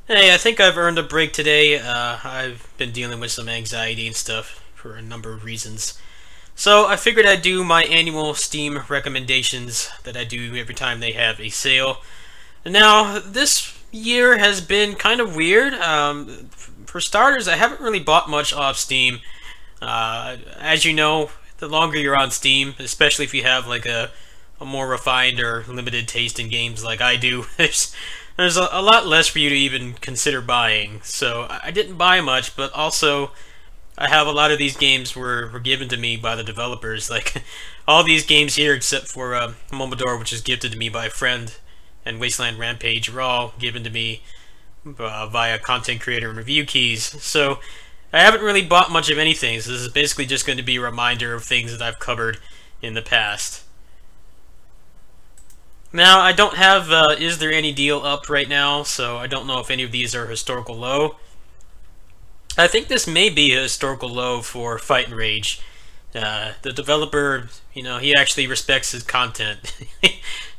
Hey, I think I've earned a break today. I've been dealing with some anxiety and stuff for a number of reasons. So I figured I'd do my annual Steam recommendations that I do every time they have a sale. Now, this year has been kind of weird. For starters, I haven't really bought much off Steam. As you know, the longer you're on Steam, especially if you have like a more refined or limited taste in games like I do, there's a lot less for you to even consider buying. So I didn't buy much, but also I have a lot of these games were given to me by the developers. Like all these games here, except for Momodora, which is gifted to me by a friend, and Wasteland Rampage, were all given to me via content creator and review keys. So I haven't really bought much of anything. So this is basically just going to be a reminder of things that I've covered in the past. Now, I don't have Is There Any Deal up right now, so I don't know if any of these are historical low. I think this may be a historical low for Fight and Rage. The developer, he actually respects his content.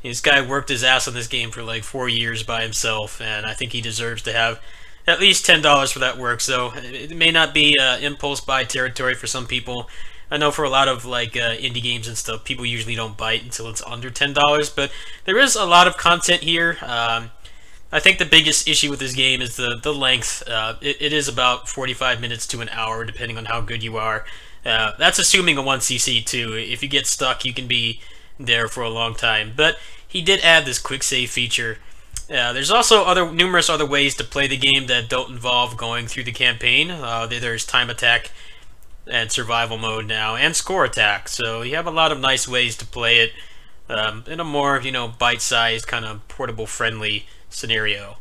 This guy worked his ass on this game for like 4 years by himself, and I think he deserves to have at least $10 for that work. So it may not be impulse buy territory for some people. I know for a lot of like indie games and stuff, people usually don't bite until it's under $10, but there is a lot of content here. I think the biggest issue with this game is the length. It is about 45 minutes to an hour, depending on how good you are. That's assuming a 1cc too. If you get stuck, you can be there for a long time. But he did add this quick save feature. There's also numerous other ways to play the game that don't involve going through the campaign. There's time attack and survival mode now, and score attack. So you have a lot of nice ways to play it in a more, bite-sized, kind of portable-friendly scenario.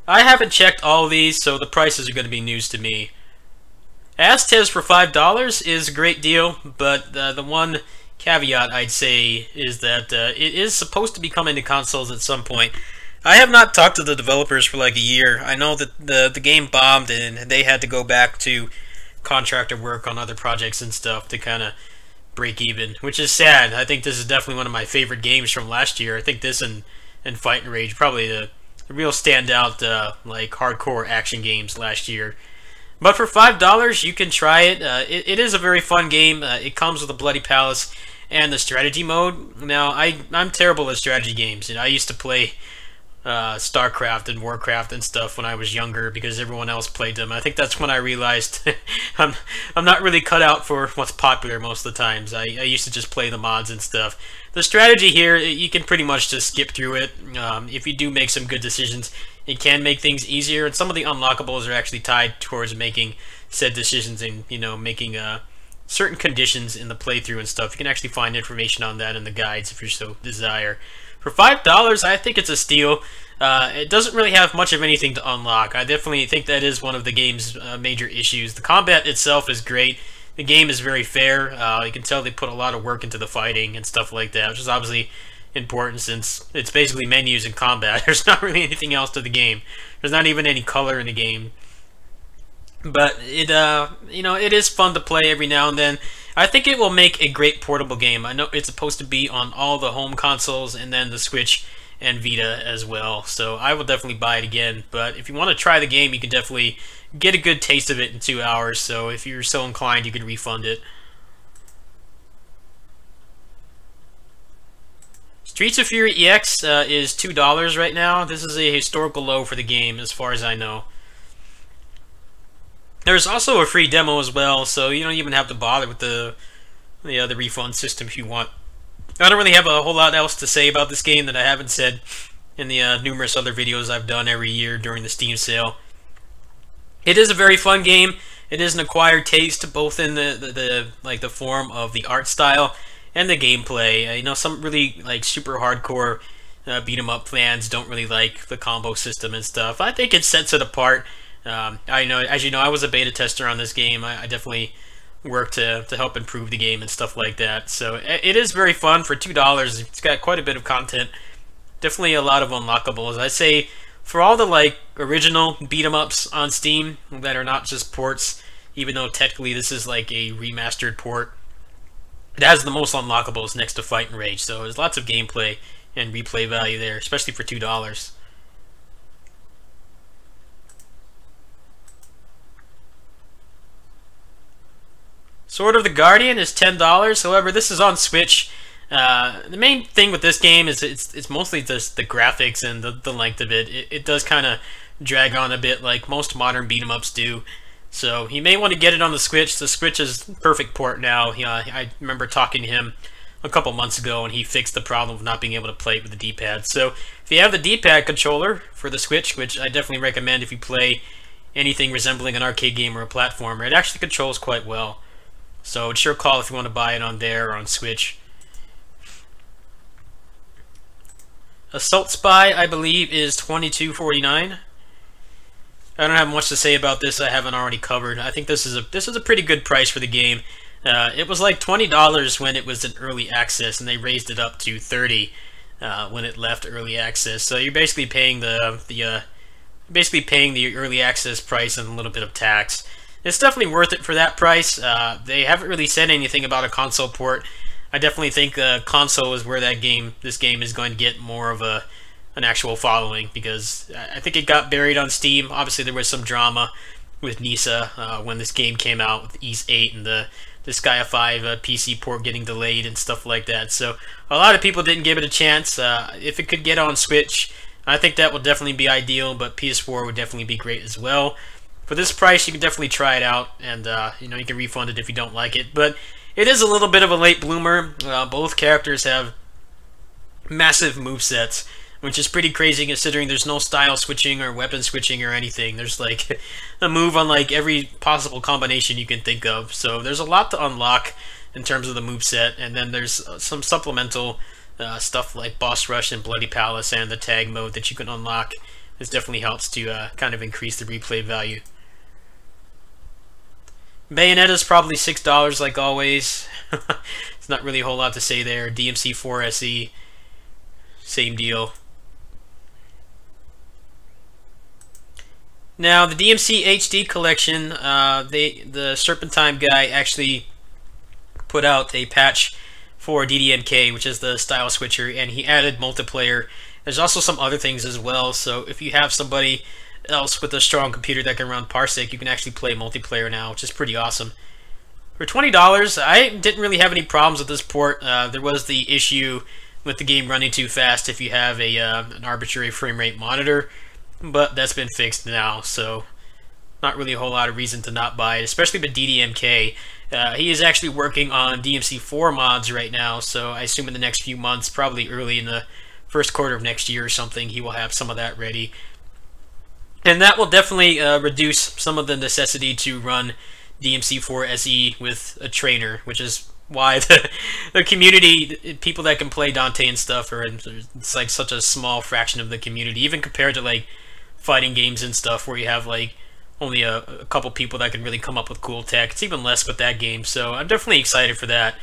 I haven't checked all of these, so the prices are going to be news to me. Aztez for $5 is a great deal, but the one caveat I'd say is that it is supposed to be coming to consoles at some point. I have not talked to the developers for like a year. I know that the game bombed and they had to go back to contractor work on other projects and stuff to kind of break even, which is sad. I think this is definitely one of my favorite games from last year. I think this and Fight and Rage probably the real standout like hardcore action games last year. But for $5, you can try it. It is a very fun game. It comes with a Bloody Palace and the strategy mode. Now, I'm terrible at strategy games. I used to play StarCraft and Warcraft and stuff when I was younger because everyone else played them. I think that's when I realized I'm not really cut out for what's popular most of the times. I used to just play the mods and stuff. The strategy here, you can pretty much just skip through it. If you do make some good decisions, it can make things easier, and some of the unlockables are actually tied towards making said decisions and making certain conditions in the playthrough and stuff. You can actually find information on that in the guides if you so desire. For $5, I think it's a steal. It doesn't really have much of anything to unlock. I definitely think that is one of the game's major issues. The combat itself is great. The game is very fair. You can tell they put a lot of work into the fighting and stuff like that, which is obviously important since it's basically menus and combat. There's not really anything else to the game. There's not even any color in the game. But it is fun to play every now and then. I think it will make a great portable game. I know it's supposed to be on all the home consoles and then the Switch and Vita as well. So I will definitely buy it again. But if you want to try the game, you can definitely get a good taste of it in 2 hours. So if you're so inclined, you can refund it. Streets of Fury EX is $2 right now. This is a historical low for the game as far as I know. There's also a free demo as well, so you don't even have to bother with the refund system if you want. I don't really have a whole lot else to say about this game that I haven't said in the numerous other videos I've done every year during the Steam sale. It is a very fun game. It is an acquired taste, both in the form of the art style and the gameplay. Some really like super hardcore beat 'em up fans don't really like the combo system and stuff. I think it sets it apart. As you know, I was a beta tester on this game. I definitely worked to help improve the game and stuff like that. So it is very fun for $2. It's got quite a bit of content. Definitely a lot of unlockables. I'd say for all the like original beat 'em ups on Steam that are not just ports, even though technically this is like a remastered port, it has the most unlockables next to Fight and Rage. So there's lots of gameplay and replay value there, especially for $2. Sword of the Guardian is $10. However, this is on Switch. The main thing with this game is it's mostly just the graphics and the length of it. It does kind of drag on a bit, like most modern beat 'em ups do. So you may want to get it on the Switch. The Switch is perfect port now. I remember talking to him a couple months ago, and he fixed the problem of not being able to play it with the D-pad. So if you have the D-pad controller for the Switch, which I definitely recommend if you play anything resembling an arcade game or a platformer, it actually controls quite well. So it's your call if you want to buy it on there or on Switch. Assault Spy, I believe, is $22.49. I don't have much to say about this I haven't already covered. I think this is a pretty good price for the game. It was like $20 when it was in early access, and they raised it up to $30 when it left early access. So you're basically paying the early access price and a little bit of tax. It's definitely worth it for that price. They haven't really said anything about a console port. I definitely think console is where this game is going to get more of an actual following, because I think it got buried on Steam. Obviously, there was some drama with NISA when this game came out with Ys 8 and the Gaia 5 PC port getting delayed and stuff like that. So a lot of people didn't give it a chance. If it could get on Switch, I think that would definitely be ideal, but PS4 would definitely be great as well. For this price, you can definitely try it out, and you can refund it if you don't like it. But it is a little bit of a late bloomer. Both characters have massive movesets, which is pretty crazy considering there's no style switching or weapon switching or anything. There's like a move on like every possible combination you can think of. So there's a lot to unlock in terms of the moveset, and then there's some supplemental stuff like Boss Rush and Bloody Palace and the tag mode that you can unlock. This definitely helps to kind of increase the replay value. Bayonetta is probably $6 like always. It's not really a whole lot to say there. DMC 4 SE, same deal. Now the DMC HD Collection, the Serpentine guy actually put out a patch for DDMK, which is the style switcher, and he added multiplayer. There's also some other things as well, so if you have somebody else with a strong computer that can run Parsec, you can actually play multiplayer now, which is pretty awesome. For $20, I didn't really have any problems with this port. There was the issue with the game running too fast if you have an arbitrary frame rate monitor, but that's been fixed now, so not really a whole lot of reason to not buy it, especially with DDMK. He is actually working on DMC4 mods right now, so I assume in the next few months, probably early in the first quarter of next year or something, he will have some of that ready. And that will definitely reduce some of the necessity to run DMC4 SE with a trainer, which is why the community, people that can play Dante and stuff, it's like such a small fraction of the community, even compared to like fighting games and stuff where you have like only a couple people that can really come up with cool tech. It's even less with that game, so I'm definitely excited for that,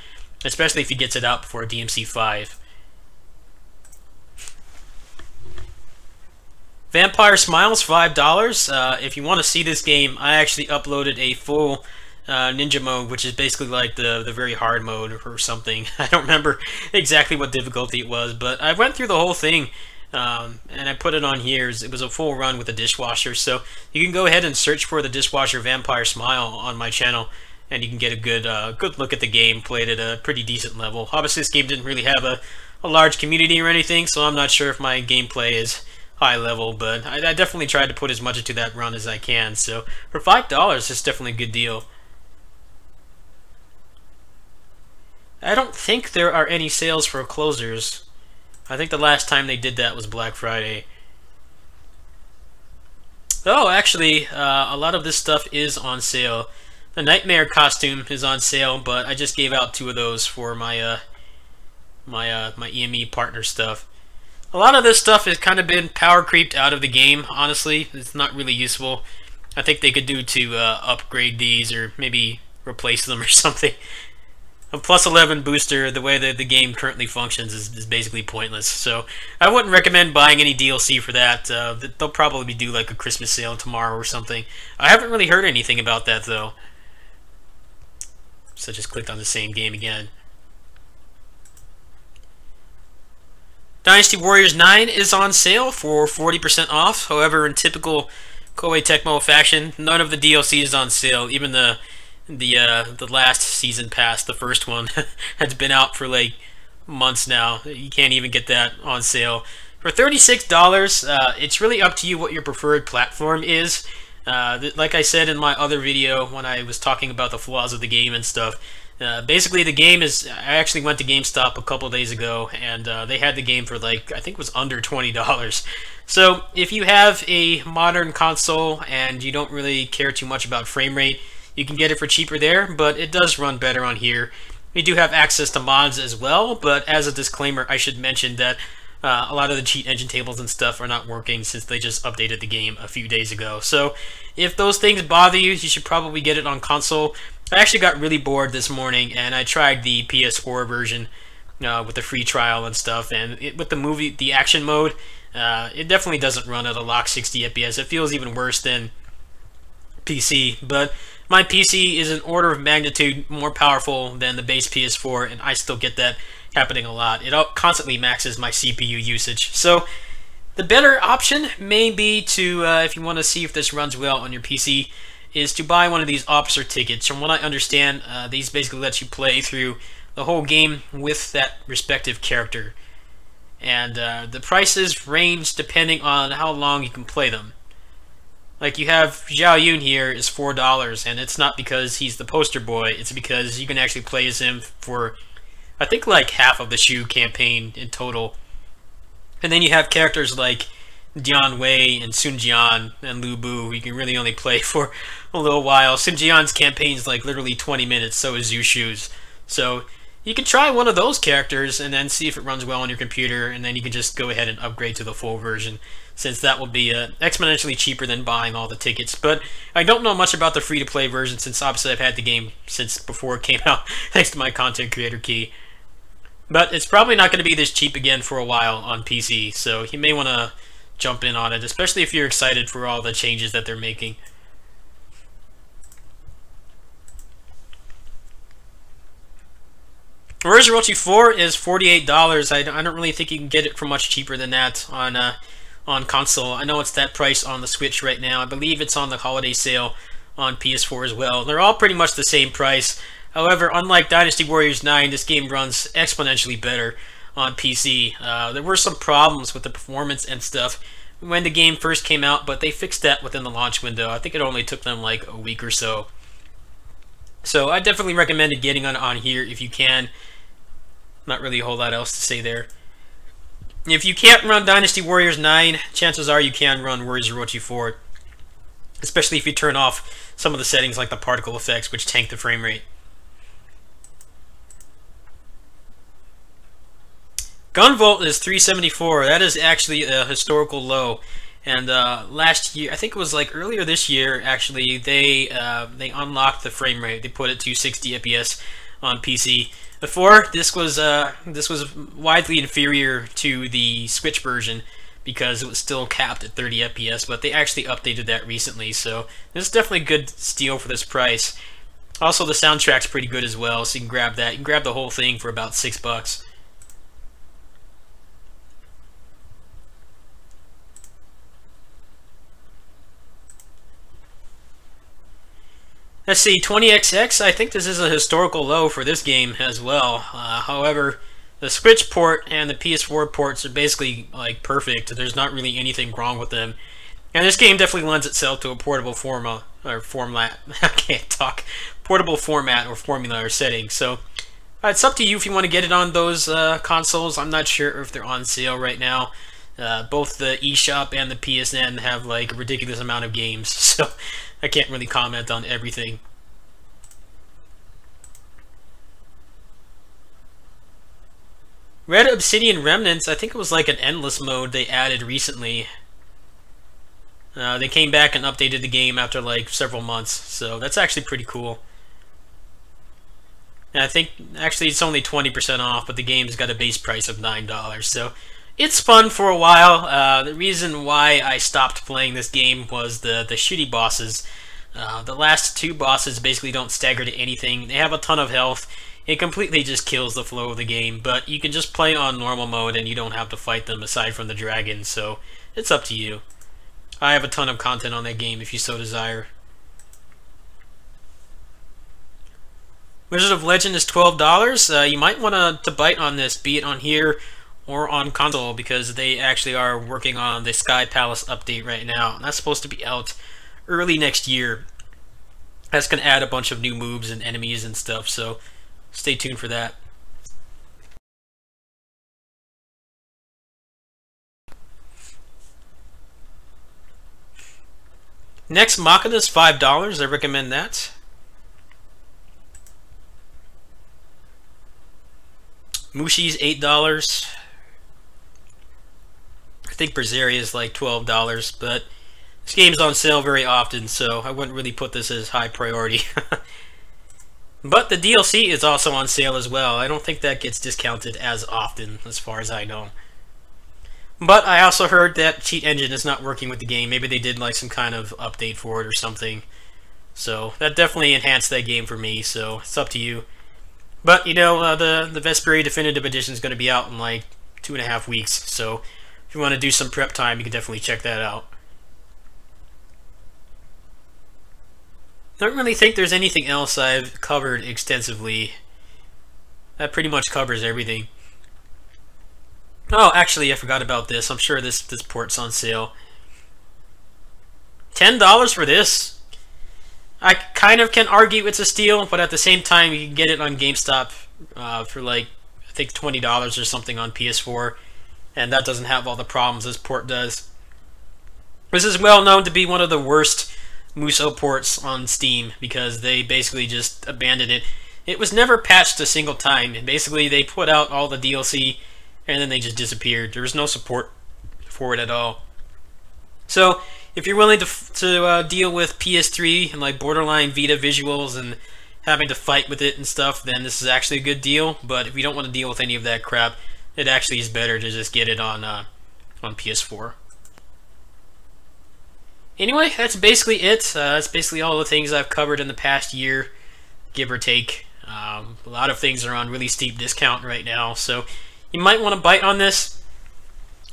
especially if he gets it out before DMC5. Vampire Smiles, $5. If you want to see this game, I actually uploaded a full ninja mode, which is basically like the very hard mode or something. I don't remember exactly what difficulty it was, but I went through the whole thing, and I put it on here. It was a full run with the dishwasher, so you can go ahead and search for the Dishwasher Vampire Smile on my channel, and you can get a good look at the game, played at a pretty decent level. Obviously, this game didn't really have a large community or anything, so I'm not sure if my gameplay is high level, but I definitely tried to put as much into that run as I can. So for $5, it's definitely a good deal. I don't think there are any sales for closers. I think the last time they did that was Black Friday. Oh, actually, a lot of this stuff is on sale. The Nightmare costume is on sale, but I just gave out 2 of those for my my EME partner stuff. A lot of this stuff has kind of been power creeped out of the game, honestly. It's not really useful. I think they could do to upgrade these or maybe replace them or something. A plus 11 booster, the way that the game currently functions, is basically pointless. So I wouldn't recommend buying any DLC for that. They'll probably do like a Christmas sale tomorrow or something. I haven't really heard anything about that though. So I just clicked on the same game again. Dynasty Warriors 9 is on sale for 40% off. However, in typical Koei Tecmo fashion, none of the DLC is on sale. Even the last season pass, the first one, has been out for like months now. You can't even get that on sale. For $36, it's really up to you what your preferred platform is. Like I said in my other video when I was talking about the flaws of the game and stuff, basically the game is, I actually went to GameStop a couple days ago and they had the game for like, I think it was under $20. So if you have a modern console and you don't really care too much about frame rate, you can get it for cheaper there, but it does run better on here. We do have access to mods as well, but as a disclaimer, I should mention that a lot of the cheat engine tables and stuff are not working since they just updated the game a few days ago. So if those things bother you, you should probably get it on console. I actually got really bored this morning and I tried the PS4 version with the free trial and stuff, and with the action mode, it definitely doesn't run at a lock 60 FPS. It feels even worse than PC, but my PC is an order of magnitude more powerful than the base PS4, and I still get that happening a lot. It constantly maxes my CPU usage. So the better option may be to, if you want to see if this runs well on your PC, is to buy one of these officer tickets. From what I understand, these basically let you play through the whole game with that respective character. And the prices range depending on how long you can play them. Like you have Zhao Yun here is $4, and it's not because he's the poster boy, it's because you can actually play as him for, I think, like half of the Shu campaign in total. And then you have characters like Dian Wei and Sun Jian and Lu Bu, who you can really only play for a little while. Sun Jian's campaign is like literally 20 minutes, so is Zhu Shu's. So you can try one of those characters and then see if it runs well on your computer, and then you can just go ahead and upgrade to the full version, since that will be exponentially cheaper than buying all the tickets. But I don't know much about the free-to-play version, since obviously I've had the game since before it came out, thanks to my content creator key. But it's probably not going to be this cheap again for a while on PC, so you may want to jump in on it, especially if you're excited for all the changes that they're making. Warriors Royalty 4 is $48. I don't really think you can get it for much cheaper than that on console. I know it's that price on the Switch right now. I believe it's on the holiday sale on PS4 as well. They're all pretty much the same price. However, unlike Dynasty Warriors 9, this game runs exponentially better on PC. There were some problems with the performance and stuff when the game first came out, but they fixed that within the launch window. I think it only took them like a week or so. So I definitely recommend getting on here if you can. Not really a whole lot else to say there. If you can't run Dynasty Warriors 9, chances are you can run Warriors Royalty 4, especially if you turn off some of the settings like the particle effects, which tank the frame rate. Gunvolt is $374. That is actually a historical low. And last year, I think it was like earlier this year, actually, they unlocked the frame rate. They put it to 60 FPS on PC. Before, this was widely inferior to the Switch version because it was still capped at 30 FPS, but they actually updated that recently, so this is definitely a good steal for this price. Also, the soundtrack's pretty good as well, so you can grab that. You can grab the whole thing for about $6. Let's see, 20XX, I think this is a historical low for this game as well. However, the Switch port and the PS4 ports are basically like perfect. There's not really anything wrong with them. And this game definitely lends itself to a portable format. I can't talk. Portable format or formula or setting. So it's up to you if you want to get it on those consoles. I'm not sure if they're on sale right now. Both the eShop and the PSN have like a ridiculous amount of games, so I can't really comment on everything. Red Obsidian Remnants, I think it was like an endless mode they added recently. They came back and updated the game after like several months, so that's actually pretty cool. And I think actually it's only 20% off, but the game's got a base price of $9, so it's fun for a while. The reason why I stopped playing this game was the shitty bosses. The last two bosses basically don't stagger to anything. They have a ton of health, it completely just kills the flow of the game, but you can just play on normal mode and you don't have to fight them aside from the dragons, so it's up to you. I have a ton of content on that game if you so desire. Wizard of Legend is $12. You might want to bite on this, be it on here or on console, because they actually are working on the Sky Palace update right now, and that's supposed to be out early next year. That's going to add a bunch of new moves and enemies and stuff, so stay tuned for that. Next, Maca is $5. I recommend that. Mushi's $8. I think Berseria is like $12, but this game's on sale very often, so I wouldn't really put this as high priority. But the DLC is also on sale as well. I don't think that gets discounted as often, as far as I know. But I also heard that Cheat Engine is not working with the game. Maybe they did like some kind of update for it or something. So that definitely enhanced that game for me, so it's up to you. But, you know, the Vesperia Definitive Edition is going to be out in like 2.5 weeks, so if you want to do some prep time, you can definitely check that out. I don't really think there's anything else I've covered extensively. That pretty much covers everything. Oh, actually, I forgot about this. I'm sure this port's on sale. $10 for this? I kind of can argue it's a steal, but at the same time, you can get it on GameStop for like, I think $20 or something on PS4, and that doesn't have all the problems this port does. This is well known to be one of the worst Musso ports on Steam, because they basically just abandoned it. It was never patched a single time, and basically they put out all the DLC and then they just disappeared. There was no support for it at all. So if you're willing to deal with PS3 and like borderline Vita visuals and having to fight with it and stuff, then this is actually a good deal. But if you don't want to deal with any of that crap, it actually is better to just get it on PS4. Anyway, that's basically it. That's basically all the things I've covered in the past year, give or take. A lot of things are on really steep discount right now, so you might want to bite on this.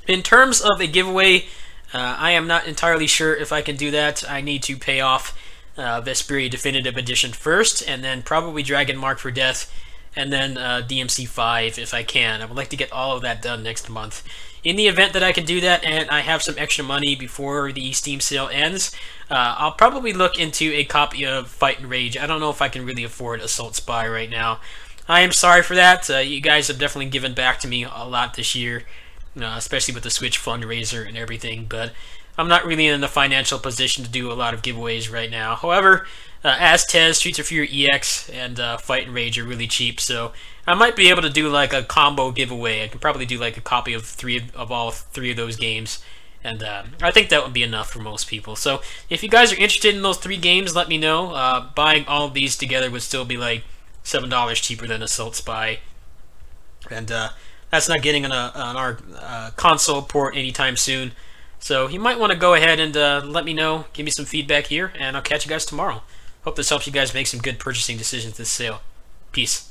In terms of a giveaway, I am not entirely sure if I can do that. I need to pay off Vesperia Definitive Edition first, and then probably Dragon Mark for Death, and then DMC 5 if I can. I would like to get all of that done next month. In the event that I can do that and I have some extra money before the Steam sale ends, I'll probably look into a copy of Fight and Rage. I don't know if I can really afford Assault Spy right now. I am sorry for that. You guys have definitely given back to me a lot this year, especially with the Switch fundraiser and everything, but I'm not really in the financial position to do a lot of giveaways right now. However, Aztez, Streets of Fury EX, and Fight and Rage are really cheap, so I might be able to do like a combo giveaway. I can probably do like a copy of all three of those games, and I think that would be enough for most people. So if you guys are interested in those 3 games, let me know. Buying all of these together would still be like $7 cheaper than Assault Spy, and that's not getting on our console port anytime soon. So you might want to go ahead and let me know, give me some feedback here, and I'll catch you guys tomorrow. Hope this helps you guys make some good purchasing decisions this sale. Peace.